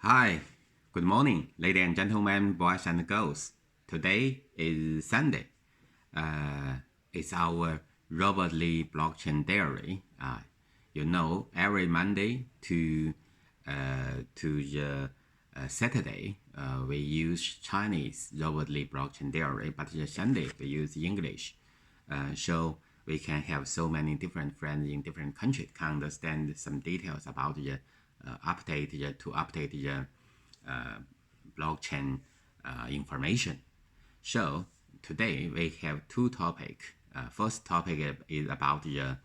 Hi, good morning, ladies and gentlemen, boys and girls. Today is Sunday. It's our Robert Li blockchain diary. Every Monday to the Saturday, we use Chinese Robert Li blockchain diary, but the Sunday we use English. So we can have so many different friends in different countries can understand some details about the update the blockchain information. So today we have two topics. First topic is about the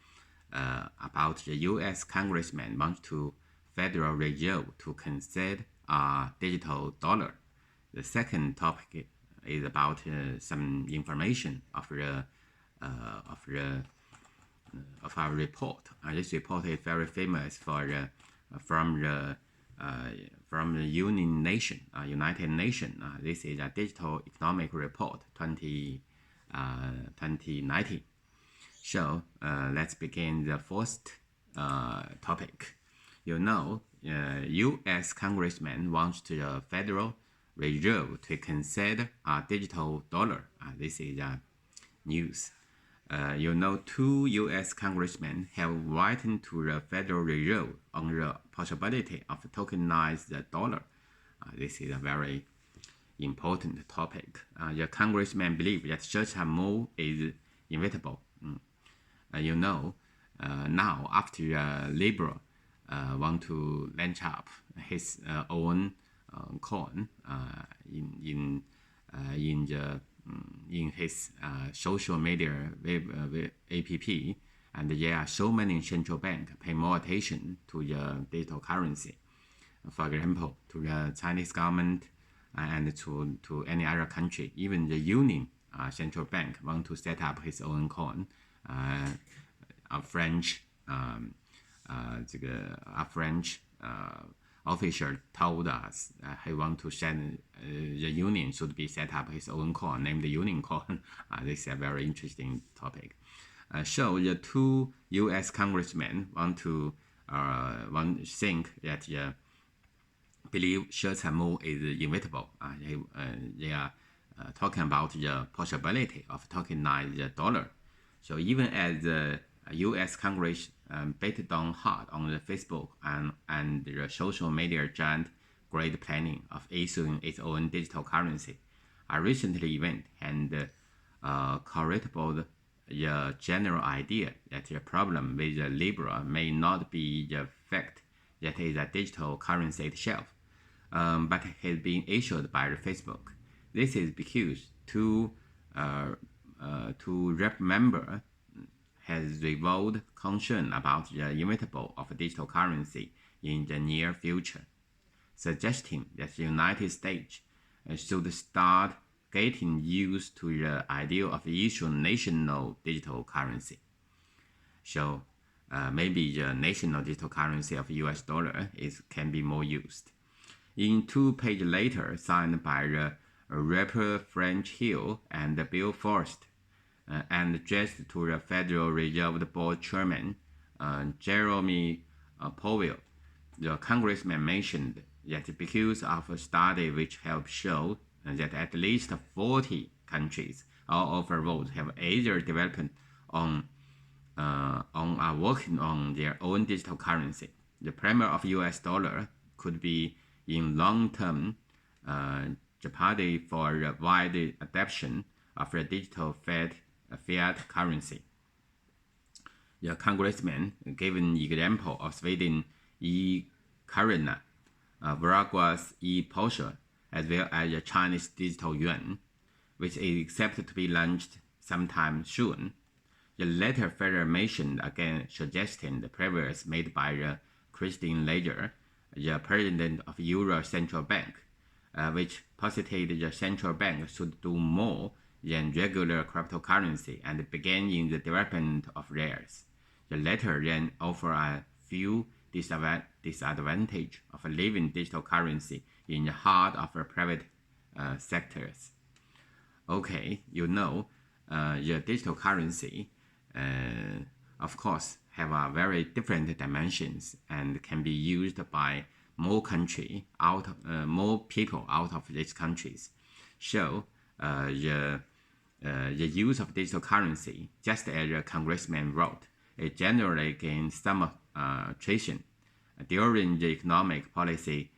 U.S. Congressman wants to Federal Reserve to consider a digital dollar. The second topic is about some information of our report. This report is very famous for from the United Nations. This is a Digital Economic Report 2019. So let's begin the first topic. U.S. Congressman wants the Federal Reserve to consider a digital dollar. This is news. Two U.S. congressmen have written to the Federal Reserve on the possibility of tokenize the dollar. This is a very important topic. The congressmen believe that such a move is inevitable. Now after Liberal want to launch up his own coin in his social media web app, and there are so many central banks pay more attention to the digital currency. For example, to the Chinese government and to any other country, even the Union central bank want to set up his own coin. A French official told us he want to send the Union should be set up his own coin named the Union coin. This is a very interesting topic. So the two U.S. congressmen think that believe such a move is inevitable. They are talking about the possibility of tokenize the dollar. So even as the U.S. Congress beat down hard on the Facebook and the social media giant great planning of issuing its own digital currency, a recent event and correctable the general idea that the problem with the Libra may not be the fact that it is a digital currency itself, but has been issued by the Facebook. This is because two rep member has revolved concern about the inevitable of digital currency in the near future, suggesting that the United States should start getting used to the idea of issuing national digital currency. So maybe the national digital currency of US dollar can be more used. In 2 pages later, signed by the rapper French Hill and Bill Forrest, and addressed to the Federal Reserve Board Chairman Jerome Powell, the congressman mentioned that because of a study which helped show that at least 40 countries all over the world have either developed on are working on their own digital currency, the premier of US dollar could be in long-term jeopardy for the wide adoption of the digital fiat currency. The congressman gave an example of Sweden e-Karena, Uruguay's e-Porsche, as well as the Chinese digital yuan, which is expected to be launched sometime soon. The latter further mentioned again, suggesting the previous made by the Christine Lagarde, the president of Euro Central Bank, which posited the central bank should do more than regular cryptocurrency and begin in the development of theirs. The latter then offer a few disadvantages of living digital currency in the heart of the private sectors. Okay, the digital currency, of course, have a very different dimensions and can be used by more people out of these countries. So the use of digital currency, just as the congressman wrote, it generally gains some traction during the economic policy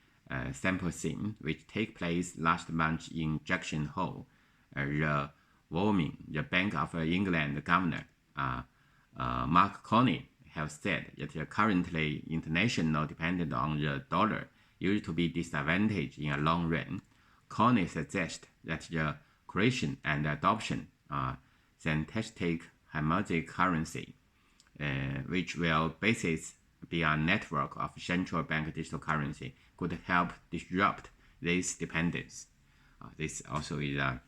symposium, which take place last month in Jackson Hole. The Bank of England governor, Mark Carney, have said that currently international dependence on the dollar used to be disadvantaged in a long run. Carney suggests that the creation and adoption of synthetic homologic currency, which will basis be a network of central bank digital currency, could help disrupt this dependence. This also is a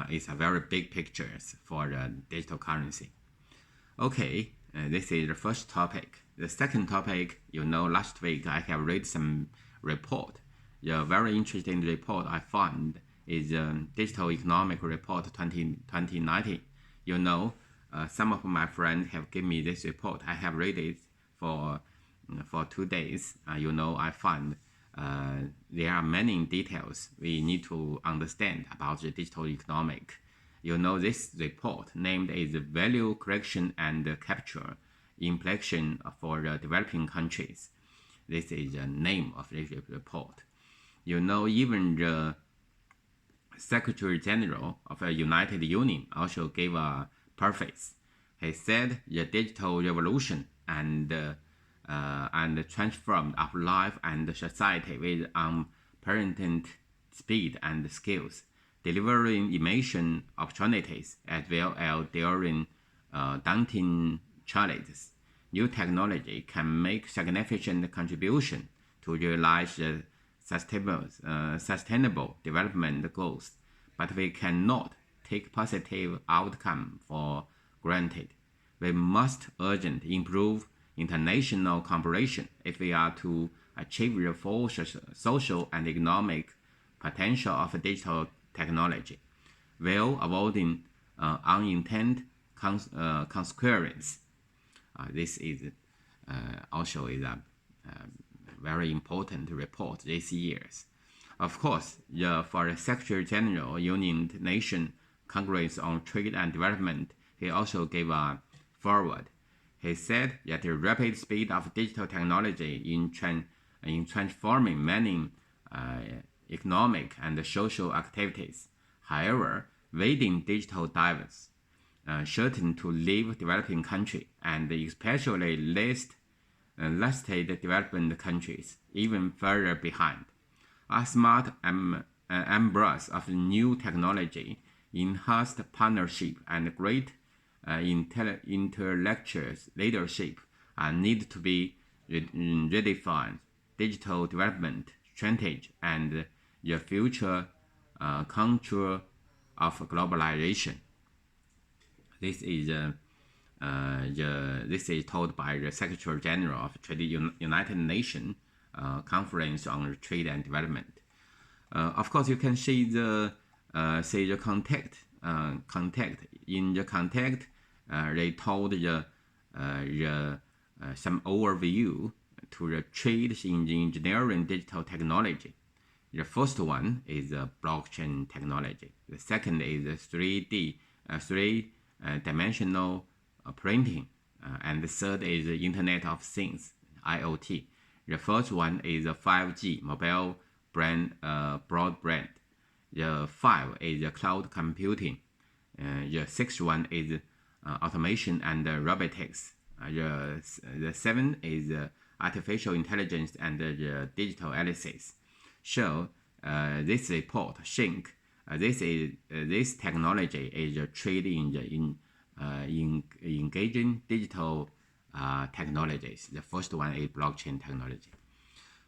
it's a very big picture for the digital currency. Okay, this is the first topic. The second topic, last week I have read some report. The very interesting report I found is Digital Economic Report 2019. Some of my friends have given me this report. I have read it for 2 days. I find there are many details we need to understand about the digital economic. This report named as Value Creation and Capture Inflection for the Developing Countries. This is the name of this report. Even the Secretary General of the United Union also gave a preface. He said the digital revolution and transformed our life and society with unprecedented speed and skills, delivering immense opportunities as well as during daunting challenges. New technology can make significant contribution to realize the sustainable development goals, but we cannot take positive outcome for granted. We must urgently improve international cooperation if we are to achieve the full social and economic potential of digital technology, while avoiding unintended consequences. This is also is a very important report this year. Of course, for the Secretary General, United Nations Congress on Trade and Development, he also gave a forward. He said that the rapid speed of digital technology in transforming many economic and social activities. However, within digital divers, certain to leave developing countries and especially lasted developing countries even further behind. A smart embrace of new technology, enhanced partnership, and great intellectual leadership need to be redefined. Digital development strategy and the future contour of globalization. This is told by the Secretary General of the United Nations Conference on Trade and Development. Of course, you can see the contact. In the contact, they told some overview to the trades in the engineering digital technology. The first one is blockchain technology. The second is 3D-dimensional printing, and the third is the Internet of Things (IoT). The first one is 5G mobile broadband. The 5 is cloud computing. The 6th one is automation and robotics. The 7 is artificial intelligence and digital analysis. So this report think this technology is a trade in engaging digital technologies. The first one is blockchain technology.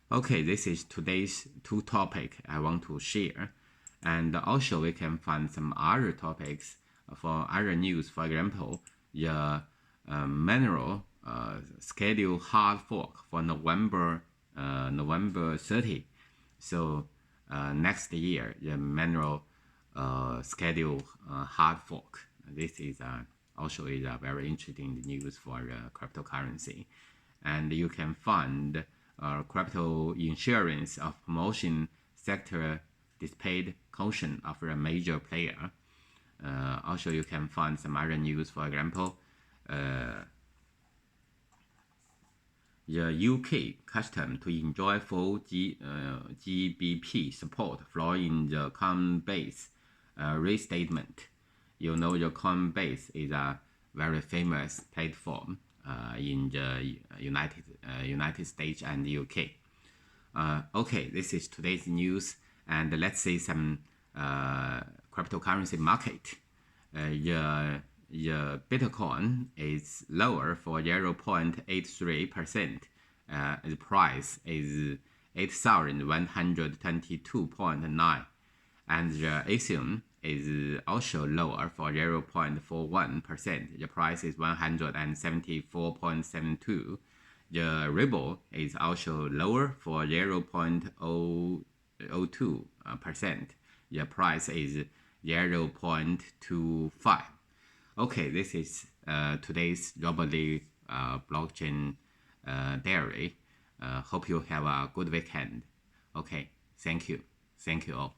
Okay, this is today's 2 topics I want to share. And also we can find some other topics for other news. For example, the mineral schedule hard fork for November 30. So next year, the mineral schedule hard fork. This is also is a very interesting news for cryptocurrency. and you can find crypto insurance of promotion sector displayed caution of a major player. Also, you can find some other news, for example, the UK custom to enjoy full GBP support following the Coinbase restatement. You know, the Coinbase is a very famous platform in the United States and the UK. Okay, this is today's news, and let's see some cryptocurrency market. The Bitcoin is lower for 0.83%. The price is 8,122.9, and the Ethereum is also lower for 0.41%. The price is 174.72. The Ripple is also lower for 0.02%. The price is 0.25. Okay, this is today's Robert Li blockchain diary. Hope you have a good weekend. Okay, thank you all.